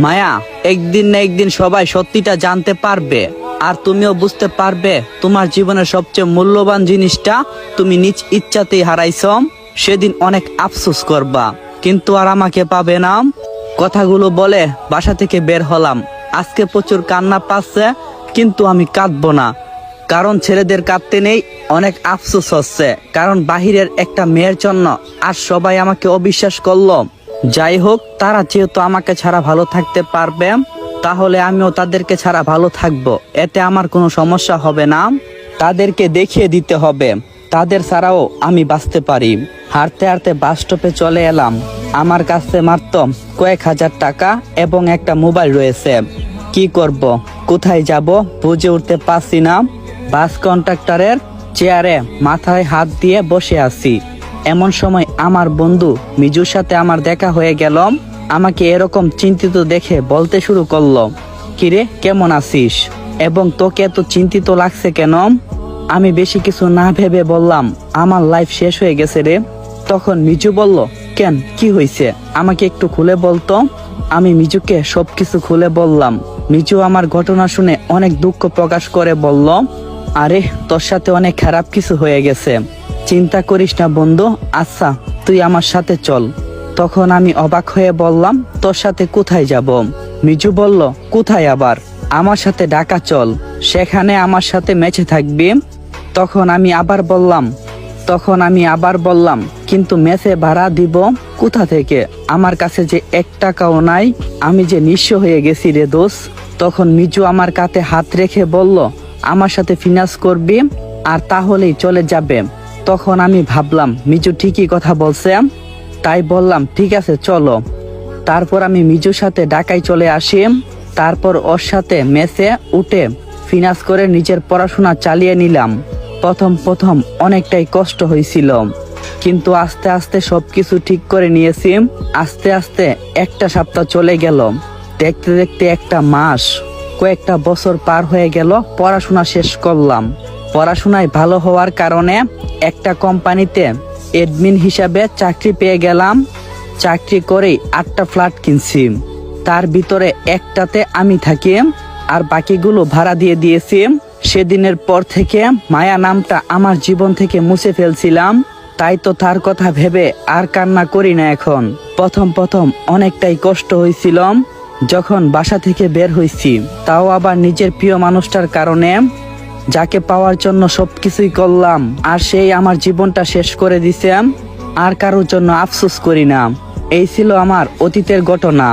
মায়া, একদিন না একদিন সবাই সত্যিটা জানতে পারবে, আর তুমিও বুঝতে পারবে তোমার জীবনের সবচেয়ে মূল্যবান জিনিসটা তুমি নিজ ইচ্ছাতেই হারাইছ। সেদিন অনেক আফসোস করবা, কিন্তু আর আমাকে পাবে না। কথাগুলো বলে বাসা থেকে বের হলাম। আজকে প্রচুর কান্না পাচ্ছে, কিন্তু আমি কাঁদবো না, কারণ ছেলেদের কাঁদতে নেই। অনেক আফসোস হচ্ছে, কারণ বাহিরের একটা মেয়ের জন্য আর সবাই আমাকে অবিশ্বাস করলো। যাই হোক, তারা যেহেতু আমাকে ছাড়া ভালো থাকতে পারবে, তাহলে আমিও তাদেরকে ছাড়া ভালো থাকবো। এতে আমার কোনো সমস্যা হবে না। তাদেরকে দেখিয়ে দিতে হবে তাদের ছাড়াও আমি বাঁচতে পারি। হাঁটতে হাঁটতে বাস স্টপে চলে এলাম। আমার কাছে মাত্র কয়েক হাজার টাকা এবং একটা মোবাইল রয়েছে। কি করব, কোথায় যাব বুঝে উঠতে পারছি না। বাস কন্ট্রাক্টরের চেয়ারে মাথায় হাত দিয়ে বসে আছি। এমন সময় আমার বন্ধু মিজুর সাথে আমার দেখা হয়ে গেল। আমাকে এরকম চিন্তিত দেখে বলতে শুরু করলো, কিরে কেমন আছিস, এবং তোকে এত চিন্তিত লাগছে কেন? আমি বেশি কিছু না ভেবে বললাম, আমার লাইফ শেষ হয়ে গেছে রে। তখন মিজু বলল, কেন, কি হয়েছে, আমাকে একটু খুলে বলতো। আমি মিজুকে সবকিছু খুলে বললাম। মিজু আমার ঘটনা শুনে অনেক দুঃখ প্রকাশ করে বলল, আরে তোর সাথে অনেক খারাপ কিছু হয়ে গেছে, চিন্তা করিস না বন্ধু, আচ্ছা তুই আমার সাথে চল। তখন আমি অবাক হয়ে বললাম, তোর সাথে কোথায় যাব? মিজু বলল, কোথায় আবার, আমার সাথে ঢাকা চল, সেখানে আমার সাথে ম্যাচে থাকবি। তখন আমি আবার বললাম, কিন্তু মেসে ভাড়া দিব কোথা থেকে, আমার কাছে যে 1 টাকাও নাই, আমি যে নিঃস্ব হয়ে গেছি রে দোষ। তখন মিজু আমার কাঁধে হাত রেখে বলল, আমার সাথে ফিনান্স করবি আর তাহলেই চলে যাবে। তখন আমি ভাবলাম মিজু ঠিকই কথা বলছে, তাই বললাম ঠিক আছে চলো। তারপর আমি মিজুর সাথে ঢাকায় চলে আসি। তারপর ওর সাথে মেসে উঠে ফিনান্স করে নিজের পড়াশোনা চালিয়ে নিলাম। প্রথম অনেকটাই কষ্ট হয়েছিল, কিন্তু আস্তে আস্তে সবকিছু ঠিক করে নিয়েছি। আস্তে আস্তে একটা সপ্তাহ চলে গেল, দেখতে দেখতে একটা মাস, কয়েকটা বছর পার হয়ে গেল। পড়াশোনা শেষ করলাম। পড়াশোনায় ভালো হওয়ার কারণে একটা কোম্পানিতে অ্যাডমিন হিসাবে চাকরি পেয়ে গেলাম। চাকরি করেই 8টা ফ্ল্যাট কিনছি, তার ভিতরে একটাতে আমি থাকি আর বাকিগুলো ভাড়া দিয়ে দিয়েছি। সেদিনের পর থেকে মায়া নামটা আমার জীবন থেকে মুছে ফেলছিলাম, তাই তো তার কথা ভেবে আর কান্না করি না এখন। প্রথম অনেকটাই কষ্ট হয়েছিল যখন বাসা থেকে বের হয়েছি, তাও আবার নিজের প্রিয় মানুষটার কারণে, যাকে পাওয়ার জন্য সবকিছুই করলাম, আর সেই আমার জীবনটা শেষ করে দিছে। আর কারোর জন্য আফসোস করি না। এই ছিল আমার অতীতের ঘটনা।